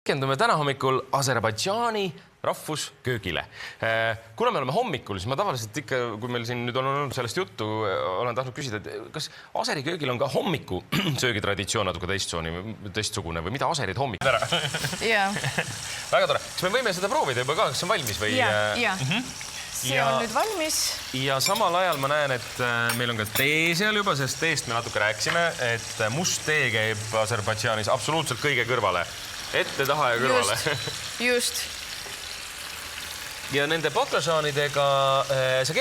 Keskendume täna hommikul Aserbaidžaani rahvusköögile. Kuna me oleme hommikul, siis ma tavaliselt ikka, kui meil siin nüüd on olnud sellest juttu, olen tahtnud küsida, et kas aseri köögil on ka hommiku söögitraditsioon natuke teistsugune või mida aserid hommikul ära? Jaa. Väga tore. Kas me võime seda proovida juba ka, kas see on valmis või? Jaa. See on nüüd valmis. Ja samal ajal ma näen, et meil on ka tee seal juba, sest teest me natuke rääkisime, et must tee käib Aserbaidžaanis absoluutselt kõige kõrvale. Ette, taha ja kõrvale. Just. Ja nende baklažaanidega sa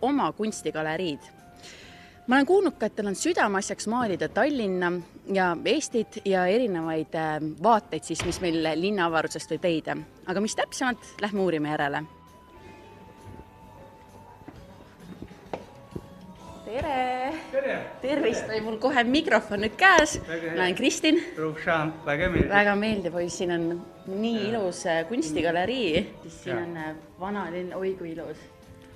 oma kunstigaleriid. Ma olen kuulnud ka, et teil on südameasjaks maalida Tallinna ja Eestit ja erinevaid vaateid, siis, mis meil linnaavarusest võib leida. Aga mis täpsemalt, lähme uurime järele. Tere! Tere! Tervist! Või mul kohe mikrofon nüüd käes. Ma olen Kristin. Rufšan, väga meeldib. Väga meeldib, oi, siin on nii ilus kunstigalerii. Siin on vana linn, oi kui ilus.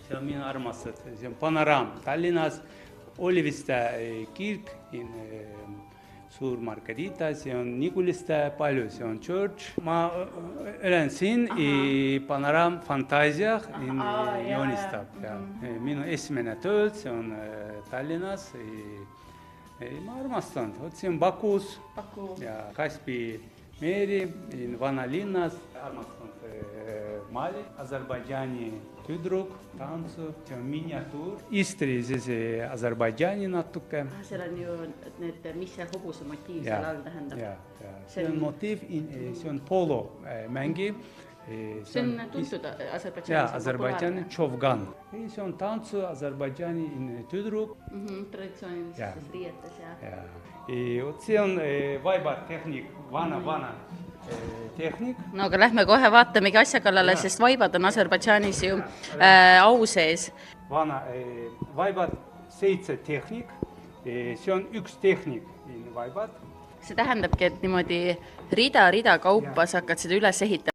See on minu armastad, see on Panoram. Tallinnas oli vist kirk, suur Margarita, see on Nikuliste palju, see on church. Ma olen siin Panoram fantaasiah joonistab. Minu esimene tööl, see on Tallinnas. Ma armastan, see on Bakus ja Kaspi meri, vanalinnas. Armastan maali, Aserbaidžaani tüdruk, tantsu, see on miniatuur. Istri siis Aserbaidžaani natuke. Seal on ju need, mis see hobuse motiiv seal all tähendab. See on motiiv, see on polo mängi. See on tuntud Aserbaidžaanis. Jaa, Aserbaidžaani Čovgan. See on tantsu Aserbaidžaani tüdruk. Traditsioonilises riietes, jah. See on vaibatehnik, vana tehnik. No aga lähme kohe vaatamegi asja kallale, sest vaibad on Aserbaidžaanis ju au sees. Vana vaibad 7 tehnik, see on üks tehnik vaibad. See tähendabki, et niimoodi rida kaupas hakkad seda üles ehitama.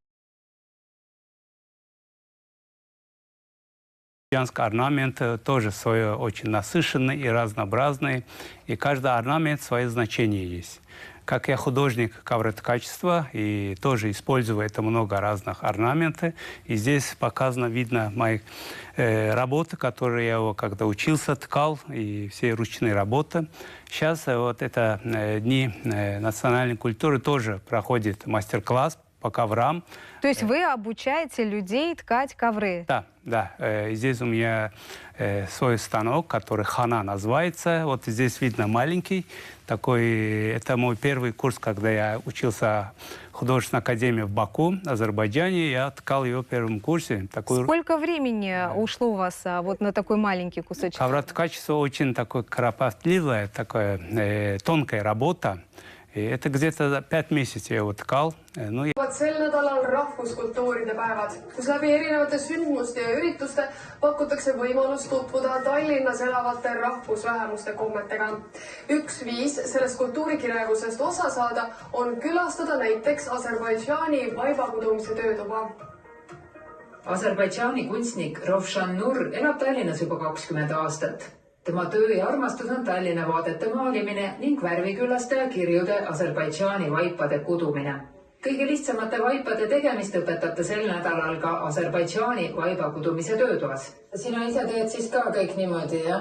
Орнамент тоже свой очень насыщенный и разнообразный, и каждый орнамент свое значение есть. Как я художник ковроткачества, и тоже использую это много разных орнаментов. И здесь показано, видно мои работы, которые я когда учился, ткал, и все ручные работы. Сейчас вот это дни национальной культуры тоже проходит мастер-класс по коврам. То есть вы обучаете людей ткать ковры? Да. Здесь у меня свой станок, который Хана называется. Вот здесь видно маленький. Такой, это мой первый курс, когда я учился в художественной академии в Баку, Азербайджане. Я ткал его в первом курсе. Сколько времени ушло у вас вот на такой маленький кусочек? Ковроткачество очень такое кропотливое, такая тонкая работа. Это где-то 5 месяцев я его ткал. Sel nädalal rahvuskultuuride päevad, kus läbi erinevate sündmuste ja ürituste pakutakse võimalus tutvuda Tallinnas elavate rahvusvähemuste kommetega. Üks viis sellest kultuurikirjavusest osa saada on külastada näiteks Aserbaidžaani vaibakudumise töötuba. Aserbaidžaani kunstnik Rufšan Nur elab Tallinnas juba 20 aastat. Tema töö ja armastus on Tallinna vaadete maalimine ning värviküllaste ja kirjude Aserbaidžaani vaipade kudumine. Kõige lihtsamate vaipade tegemist õpetate sel nädalal ka Aserbaidžaani vaibakudumise töötoas. Sina ise teed siis ka kõik niimoodi, jah?